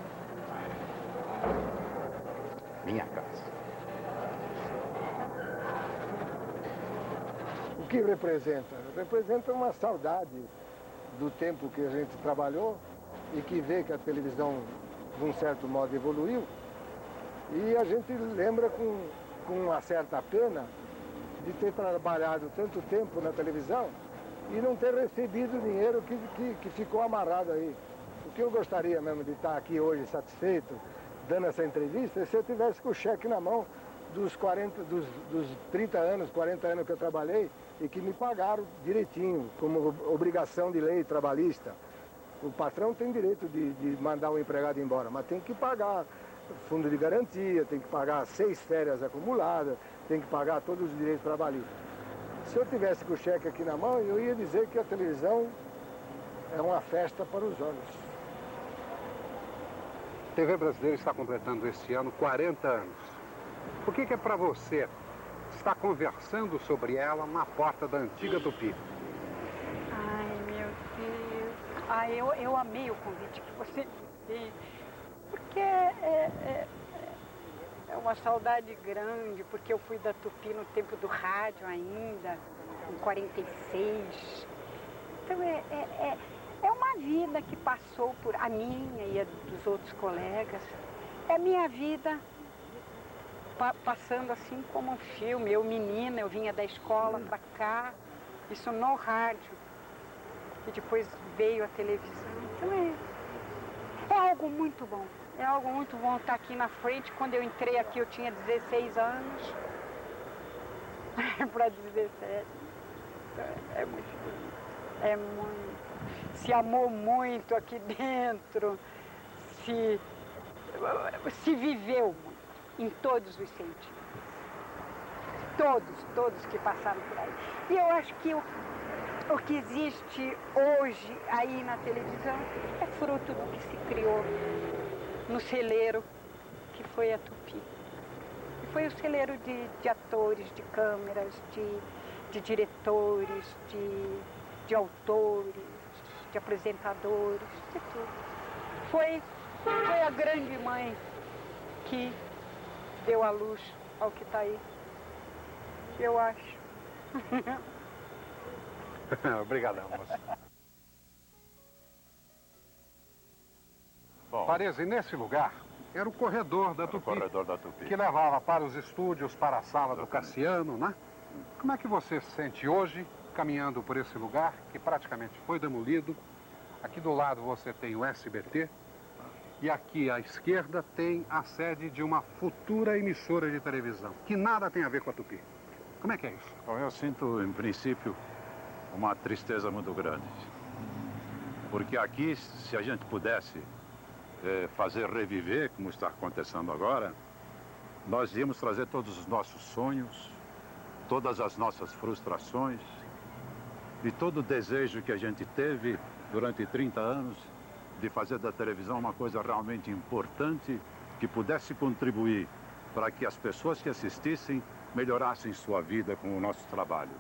Minha casa. O que representa? Representa uma saudade do tempo que a gente trabalhou e que vê que a televisão, de um certo modo, evoluiu. E a gente lembra com uma certa pena de ter trabalhado tanto tempo na televisão e não ter recebido o dinheiro que ficou amarrado aí. O que eu gostaria mesmo de estar aqui hoje satisfeito, dando essa entrevista, é se eu tivesse com o cheque na mão dos 30 anos, 40 anos que eu trabalhei e que me pagaram direitinho, como obrigação de lei trabalhista. O patrão tem direito de mandar o empregado embora, mas tem que pagar fundo de garantia, tem que pagar 6 férias acumuladas, tem que pagar todos os direitos trabalhistas. Se eu tivesse com o cheque aqui na mão, eu ia dizer que a televisão é uma festa para os olhos. A TV brasileira está completando este ano 40 anos. O que é para você estar conversando sobre ela na porta da antiga Tupi? Ai, meu Deus. Eu amei o convite que você fez. Porque é uma saudade grande, porque eu fui da Tupi no tempo do rádio ainda, em 46. Então é uma vida que passou por a minha e a dos outros colegas. É minha vida passando assim como um filme. Eu menina, eu vinha da escola para cá, isso no rádio. E depois veio a televisão. Então é algo muito bom. É algo muito bom estar aqui na frente. Quando eu entrei aqui eu tinha 16 anos. Para 17. É muito bonito. É muito. Se amou muito aqui dentro. Se viveu muito. Em todos os sentidos. Todos que passaram por aí. E eu acho que o que existe hoje aí na televisão é fruto do que se criou no celeiro que foi a Tupi. E foi o celeiro de atores, de câmeras, de diretores, de autores, de apresentadores, de tudo. Foi a grande mãe que deu a luz ao que está aí. Eu acho. Obrigadão, moça. Parece, nesse lugar, era o corredor da Tupi. Que levava para os estúdios, para a sala do Cassiano, né? Como é que você se sente hoje, caminhando por esse lugar, que praticamente foi demolido? Aqui do lado você tem o SBT, e aqui à esquerda tem a sede de uma futura emissora de televisão, que nada tem a ver com a Tupi. Como é que é isso? Bom, eu sinto, em princípio, uma tristeza muito grande. Porque aqui, se a gente pudesse fazer reviver, como está acontecendo agora, nós íamos trazer todos os nossos sonhos, todas as nossas frustrações e todo o desejo que a gente teve durante 30 anos de fazer da televisão uma coisa realmente importante que pudesse contribuir para que as pessoas que assistissem melhorassem sua vida com o nosso trabalho.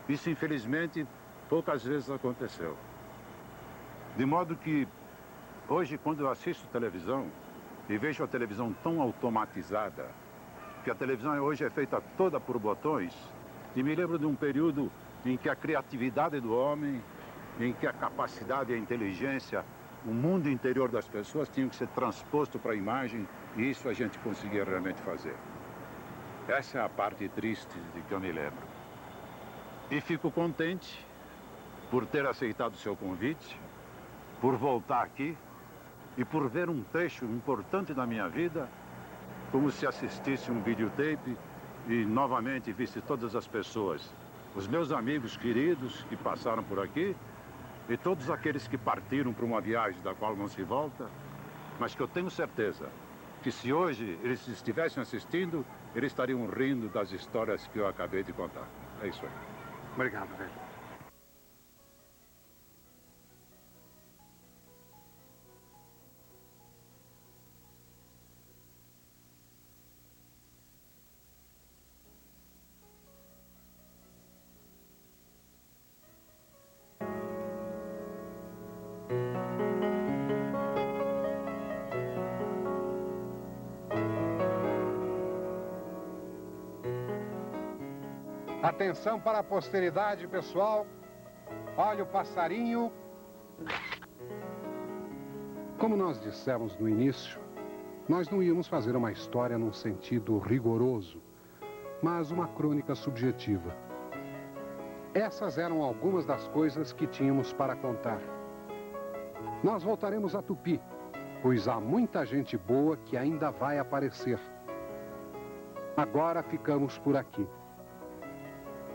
Isso, infelizmente, poucas vezes aconteceu. De modo que, hoje, quando eu assisto televisão e vejo a televisão tão automatizada, que a televisão hoje é feita toda por botões, e me lembro de um período em que a criatividade do homem, em que a capacidade e a inteligência, o mundo interior das pessoas tinham que ser transposto para a imagem, e isso a gente conseguia realmente fazer. Essa é a parte triste de que eu me lembro. E fico contente por ter aceitado o seu convite, por voltar aqui e por ver um trecho importante da minha vida, como se assistisse um videotape e novamente visse todas as pessoas, os meus amigos queridos que passaram por aqui e todos aqueles que partiram para uma viagem da qual não se volta, mas que eu tenho certeza que se hoje eles estivessem assistindo, eles estariam rindo das histórias que eu acabei de contar. É isso aí. Obrigado, velho. Atenção para a posteridade, pessoal. Olha o passarinho. Como nós dissemos no início, nós não íamos fazer uma história num sentido rigoroso, mas uma crônica subjetiva. Essas eram algumas das coisas que tínhamos para contar. Nós voltaremos a Tupi, pois há muita gente boa que ainda vai aparecer. Agora ficamos por aqui.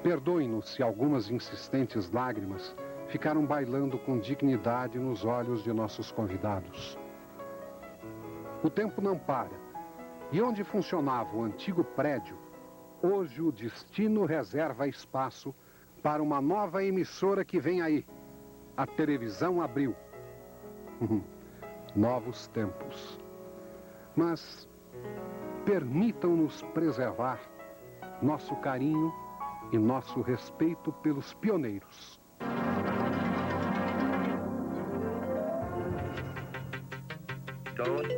Perdoem-nos se algumas insistentes lágrimas ficaram bailando com dignidade nos olhos de nossos convidados. O tempo não para, e onde funcionava o antigo prédio, hoje o destino reserva espaço para uma nova emissora que vem aí, a Televisão Abril. Novos tempos. Mas permitam-nos preservar nosso carinho e nosso respeito pelos pioneiros. Todo